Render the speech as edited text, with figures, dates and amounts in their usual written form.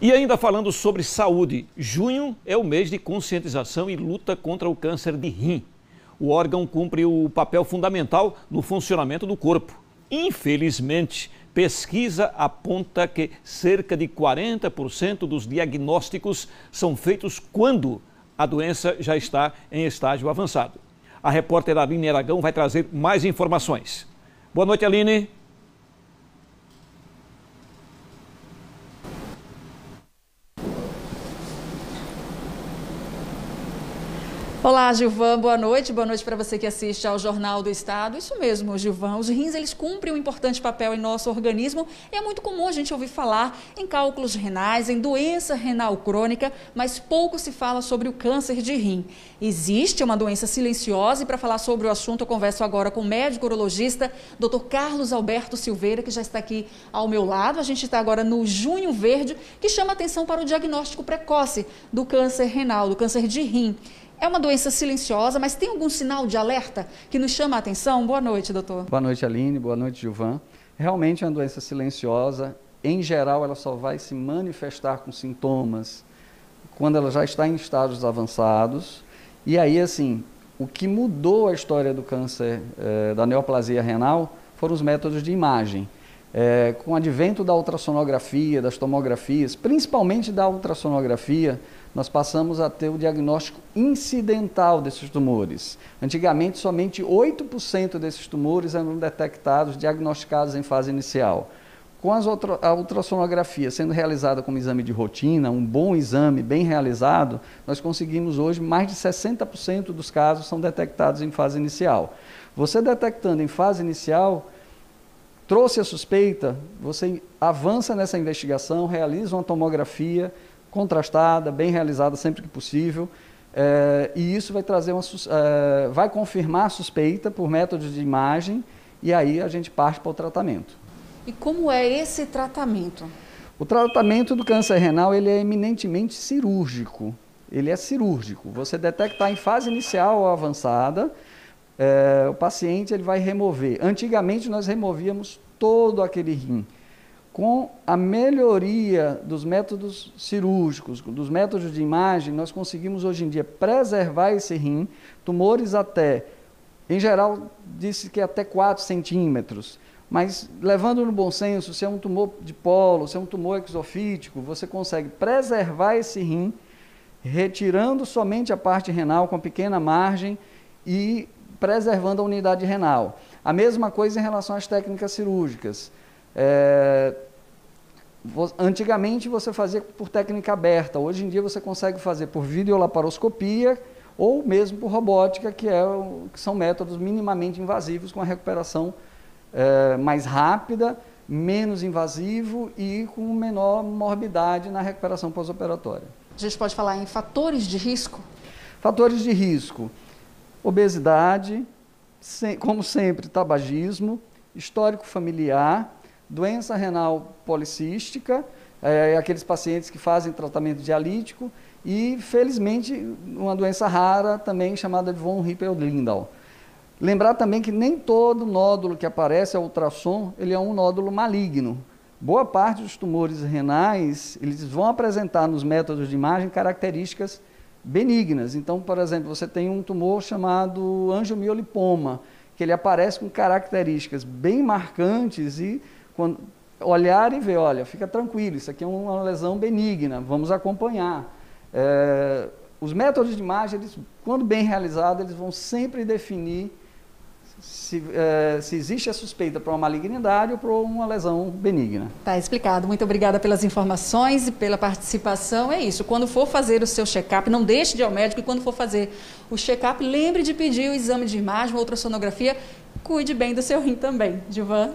E ainda falando sobre saúde, junho é o mês de conscientização e luta contra o câncer de rim. O órgão cumpre o papel fundamental no funcionamento do corpo. Infelizmente, pesquisa aponta que cerca de 40% dos diagnósticos são feitos quando a doença já está em estágio avançado. A repórter Aline Aragão vai trazer mais informações. Boa noite, Aline. Olá, Gilvan, boa noite para você que assiste ao Jornal do Estado. Isso mesmo, Gilvan, os rins eles cumprem um importante papel em nosso organismo e é muito comum a gente ouvir falar em cálculos renais, em doença renal crônica, mas pouco se fala sobre o câncer de rim. Existe uma doença silenciosa e para falar sobre o assunto eu converso agora com o médico urologista, Dr. Carlos Alberto Silveira, que já está aqui ao meu lado. A gente está agora no Junho Verde, que chama atenção para o diagnóstico precoce do câncer renal, do câncer de rim. É uma doença silenciosa, mas tem algum sinal de alerta que nos chama a atenção? Boa noite, doutor. Boa noite, Aline. Boa noite, Gilvan. Realmente é uma doença silenciosa. Em geral, ela só vai se manifestar com sintomas quando ela já está em estágios avançados. E aí, assim, o que mudou a história do câncer, da neoplasia renal, foram os métodos de imagem. Com o advento da ultrassonografia, das tomografias, principalmente da ultrassonografia, nós passamos a ter o diagnóstico incidental desses tumores. Antigamente, somente 8% desses tumores eram detectados, diagnosticados em fase inicial. Com a ultrassonografia sendo realizada como exame de rotina, um bom exame, bem realizado, nós conseguimos hoje mais de 60% dos casos são detectados em fase inicial. Você detectando em fase inicial, trouxe a suspeita, você avança nessa investigação, realiza uma tomografia contrastada, bem realizada sempre que possível, e isso vai trazer vai confirmar a suspeita por métodos de imagem e aí a gente parte para o tratamento. E como é esse tratamento? O tratamento do câncer renal ele é eminentemente cirúrgico. Ele é cirúrgico. Você detectar em fase inicial ou avançada, o paciente ele vai remover. Antigamente nós removíamos todo aquele rim. Com a melhoria dos métodos cirúrgicos, dos métodos de imagem, nós conseguimos hoje em dia preservar esse rim, tumores até, em geral, disse que até 4 centímetros, mas levando no bom senso, se é um tumor de polo, se é um tumor exofítico, você consegue preservar esse rim, retirando somente a parte renal com pequena margem e preservando a unidade renal. A mesma coisa em relação às técnicas cirúrgicas. Antigamente você fazia por técnica aberta, hoje em dia você consegue fazer por videolaparoscopia ou mesmo por robótica, que são métodos minimamente invasivos com a recuperação mais rápida, menos invasivo e com menor morbidade na recuperação pós-operatória. A gente pode falar em fatores de risco? Fatores de risco: obesidade, como sempre, tabagismo, histórico familiar, doença renal policística, aqueles pacientes que fazem tratamento dialítico e, felizmente, uma doença rara também chamada de von Hippel-Lindau. Lembrar também que nem todo nódulo que aparece ao ultrassom, ele é um nódulo maligno. Boa parte dos tumores renais, eles vão apresentar nos métodos de imagem características benignas. Então, por exemplo, você tem um tumor chamado angiomiolipoma, que ele aparece com características bem marcantes e quando olhar e ver, olha, fica tranquilo, isso aqui é uma lesão benigna, vamos acompanhar. Os métodos de imagem, quando bem realizados, eles vão sempre definir se existe a suspeita para uma malignidade ou para uma lesão benigna. Tá explicado. Muito obrigada pelas informações e pela participação. É isso. Quando for fazer o seu check-up, não deixe de ir ao médico e quando for fazer o check-up, lembre de pedir o exame de imagem, outra sonografia. Cuide bem do seu rim também. Gilvan?